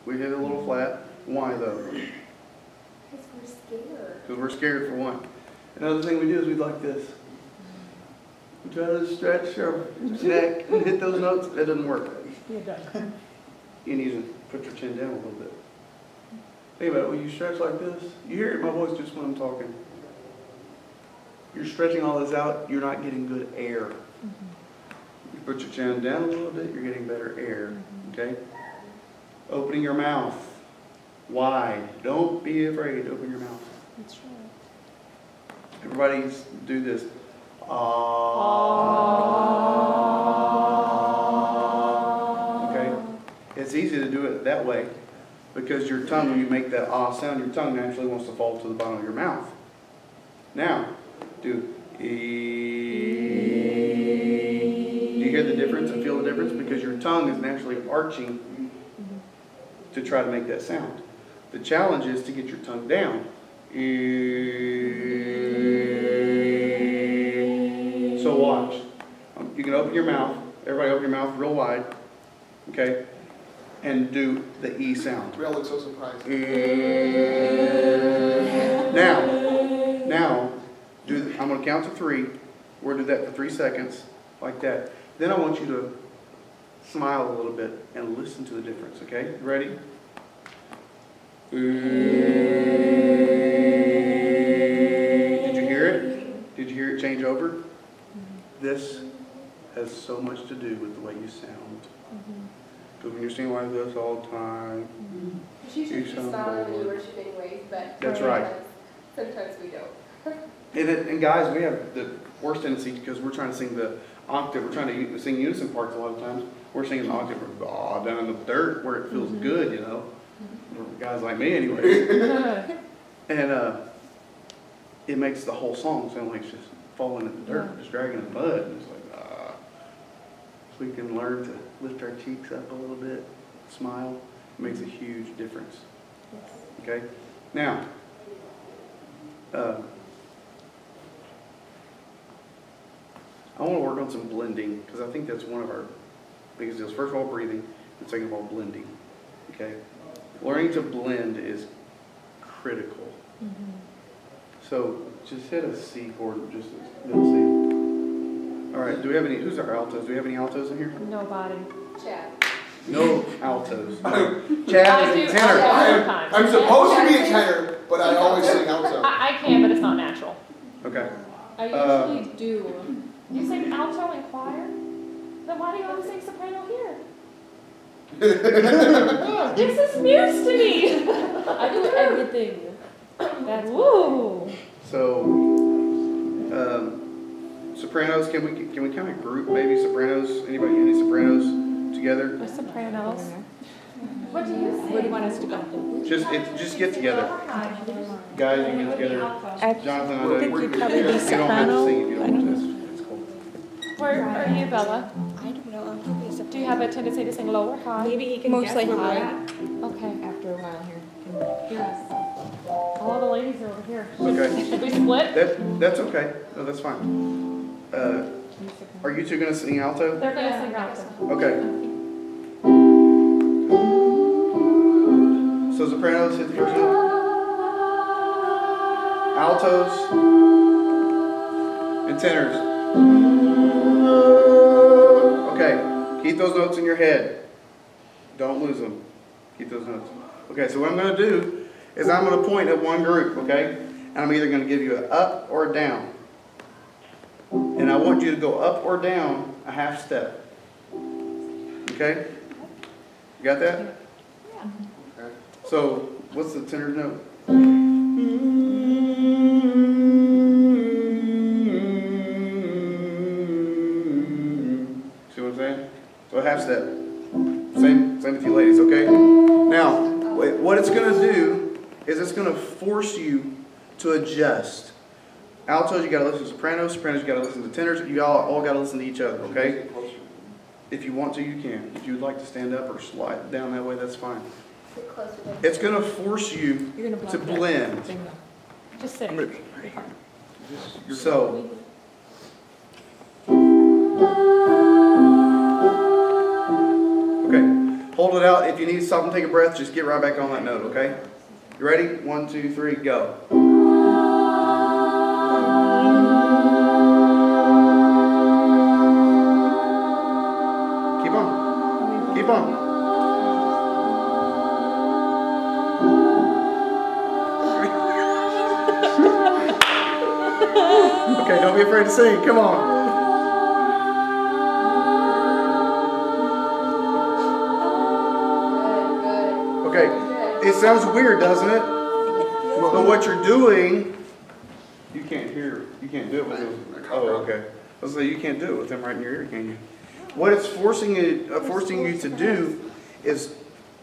We hit it a little flat. Why though? Because we're scared. Because we're scared for one. Another thing we do is we like this. We try to stretch our neck and hit those notes. It doesn't work. You need to put your chin down a little bit. Think about it. When you stretch like this, you hear it in my voice just when I'm talking. You're stretching all this out, you're not getting good air. You put your chin down a little bit, you're getting better air. Okay? Opening your mouth wide. Don't be afraid to open your mouth. That's right. Everybody do this. Okay? It's easy to do it that way because your tongue, when you make that ah sound, your tongue naturally wants to fall to the bottom of your mouth. Now, do e. Do you hear the difference and feel the difference? Because your tongue is naturally arching to try to make that sound. The challenge is to get your tongue down. So watch. You can open your mouth. Everybody open your mouth real wide. Okay? And do the E sound. We all look so surprised. Now, I'm going to count to 3. We're going to do that for 3 seconds, like that. Then I want you to smile a little bit and listen to the difference, okay? Ready? Did you hear it? Did you hear it change over? This has so much to do with the way you sound. Because when you're singing like this all the time, You should just smile when you worship anyways, but that's right. Sometimes we don't. And guys, we have the worst tendency because we're trying to sing the octave. We're trying to sing unison parts a lot of times. We're singing the octave down in the dirt where it feels good, you know. For guys like me, anyway. And it makes the whole song sound like it's just falling in the dirt, just dragging in the mud. And it's like, if we can learn to lift our cheeks up a little bit, smile, it makes a huge difference. Okay? Now, I want to work on some blending because I think that's one of our biggest deals. First of all, breathing, and second of all, blending. Okay? Learning to blend is critical. So just hit a C chord, just middle C. All right, do we have any, who's our altos? Do we have any altos in here? Nobody. Chad. No altos. No. Chad is a tenor. I'm supposed to be a tenor, but I always sing alto. I can, but it's not natural. Okay. I usually do. You sing alto in choir? Then why do you always sing soprano here? This is news to me. I do everything. That's woo. So, sopranos. Can we kind of group maybe sopranos? Anybody any sopranos together? The sopranos. What do you sing? Where do you want us to go? Just get together. Guys, you get together. Jonathan, I know think you'd probably be you don't have to soprano. sing if you don't want to. It's cool. Where are you, Bella? I don't know. I'm probably a Do you have a tendency to sing low or high? Maybe he can Mostly guess where we're high. at. Okay. After a while here. All the ladies are over here. Okay. Should we split? That's okay. No, that's fine. Are you two going to sing alto? They're going to sing alto. Okay. So sopranos hit the first note. Altos and tenors. Okay. Keep those notes in your head. Don't lose them. Keep those notes. Okay, so what I'm going to do is I'm going to point at one group, okay? And I'm either going to give you an up or a down. And I want you to go up or down a half step. Okay? You got that? Yeah. Okay. So, what's the tenor note? See what I'm saying? So a half step. Same with you ladies, okay? Now, what it's going to do is it's going to force you to adjust. Altos, you got to listen to sopranos. Sopranos, you got to listen to tenors. You all got to listen to each other, okay? If you want to, you can. If you would like to stand up or slide down that way, that's fine. Sit closer to It's going to force you to blend. Just sit. So, okay. Hold it out. If you need to stop and take a breath, just get right back on that note, okay? You ready? 1, 2, 3, go. Keep on. Keep on. Okay, don't be afraid to sing. Come on. Good, Okay, it sounds weird, doesn't it? But what you're doing, you can't hear, you can't do it with them. Oh, okay. I was like, you can't do it with them right in your ear, can you? What it's forcing you to do is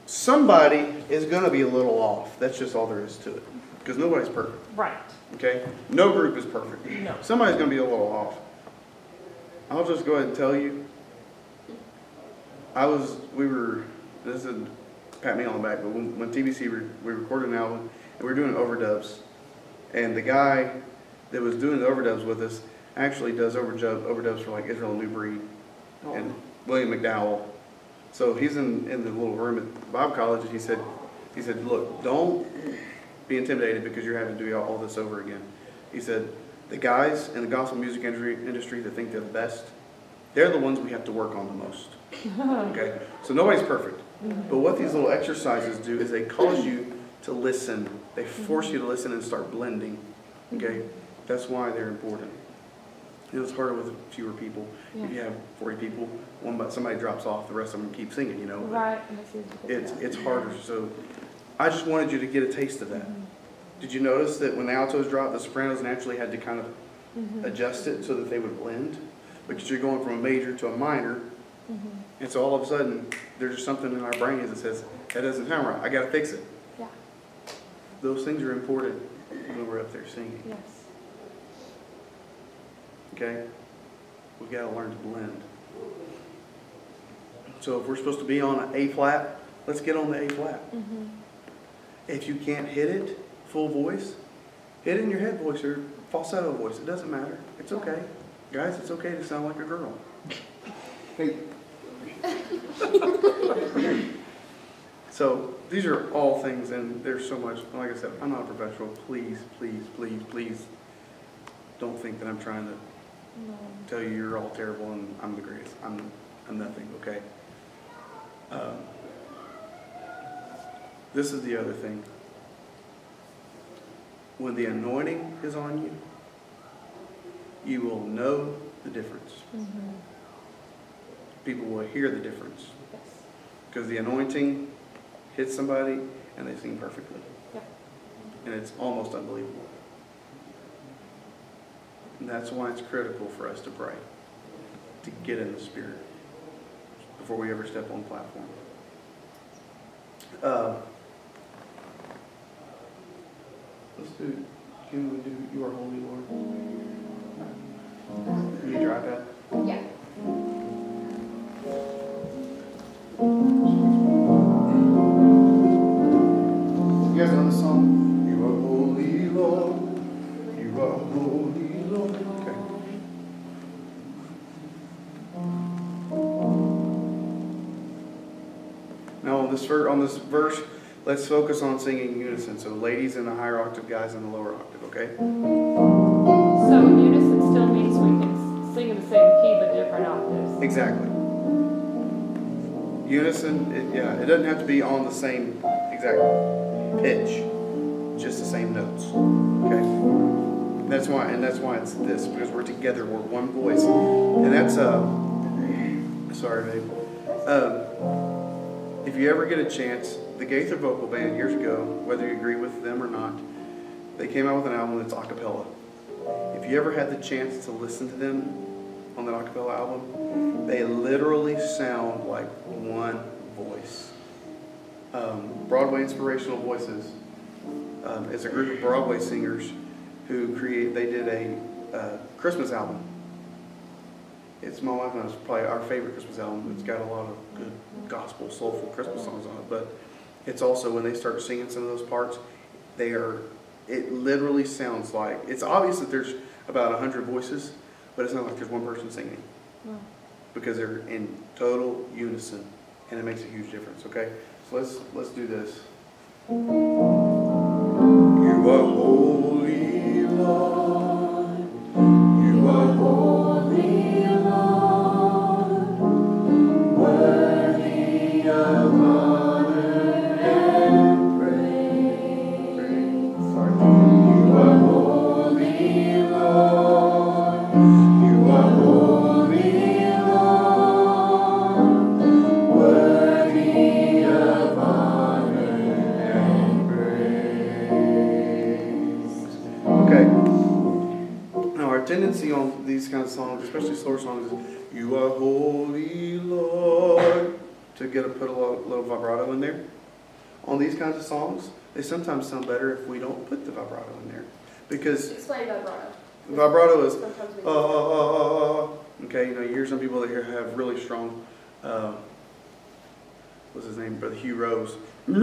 somebody is going to be a little off. That's just all there is to it. Because nobody's perfect. Right. Okay? No group is perfect. No. Somebody's going to be a little off. I'll just go ahead and tell you. This is pat me on the back, but when TBC, we recorded an album, and we were doing overdubs. And the guy that was doing the overdubs with us actually does overdubs for like Israel New Breed and William McDowell. So he's in the little room at Bible College, and he said, look, don't be intimidated because you're having to do all this over again. He said, the guys in the gospel music industry that think they're the best, they're the ones we have to work on the most. Okay? So nobody's perfect. But what these little exercises do is they cause you to listen. They force you to listen and start blending. Okay? That's why they're important. It's harder with fewer people. Yeah. If you have 40 people, somebody drops off, the rest of them keep singing, you know. Right. It's harder. So I just wanted you to get a taste of that. Did you notice that when the altos dropped, the sopranos naturally had to kind of adjust it so that they would blend? Because you're going from a major to a minor. And so all of a sudden, there's just something in our brains that says, that doesn't sound right. I got to fix it. Yeah. Those things are important when we're up there singing. Yes. Okay? We've got to learn to blend. So if we're supposed to be on an A flat, let's get on the A flat. If you can't hit it full voice, hit it in your head voice or falsetto voice. It doesn't matter. It's okay. Guys, it's okay to sound like a girl. Hey. So these are all things, and there's so much. Like I said, I'm not a professional. Please, please, please, please don't think that I'm trying to tell you you're all terrible and I'm the greatest. I'm nothing, okay? This is the other thing. When the anointing is on you, you will know the difference. People will hear the difference. Yes. Because the anointing hits somebody and they sing perfectly. Yep. And it's almost unbelievable. And that's why it's critical for us to pray, to get in the Spirit before we ever step on the platform. Let's do, can we do You Are Holy, Lord? Can you drive that? Yeah. You guys know this song? You are holy, Lord. You are holy, Lord. Okay. Now on this verse, let's focus on singing in unison. So ladies in the higher octave, guys in the lower octave, okay? So unison still means we can sing in the same key but different octaves. Exactly. Unison, it doesn't have to be on the same exact pitch, just the same notes. Okay? That's why it's this, because we're together, we're one voice. And that's sorry babe. If you ever get a chance, the Gaither Vocal Band years ago, whether you agree with them or not, they came out with an album that's a cappella. If you ever had the chance to listen to them on that a cappella album, they literally sound like one voice. Broadway Inspirational Voices is a group of Broadway singers who they did a Christmas album. It's my wife and I's probably our favorite Christmas album. It's got a lot of good gospel, soulful Christmas songs on it, but it's also when they start singing some of those parts, it literally sounds like, it's obvious that there's about 100 voices, but it's not like there's one person singing. Because they're in total unison. and it makes a huge difference. Okay, so let's do this. You are holy, Lord. You are holy, Lord. Worthy of honor and praise. Sorry. You are holy, Lord. You are holy, Lord. Worthy of honor and praise. Okay. Now our tendency on these kinds of songs, especially slower songs, is you are holy, Lord, to put a little vibrato in there. On these kinds of songs, they sometimes sound better if we don't put the vibrato in there. Because Explain vibrato. vibrato is, Sometimes we okay, you know, you hear some people that have really strong, what's his name, Brother Hugh Rose. You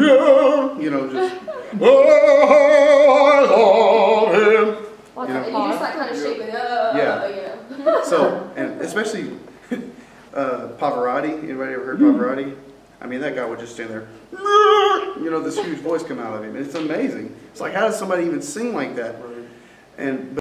know, just, I love him. Like You know, a And you just like pause. kind of shake with, Yeah. you know. So, and especially Pavarotti. Anybody ever heard Pavarotti? I mean, that guy would just stand there. You know, this huge voice come out of him. It's amazing. It's like, how does somebody even sing like that? And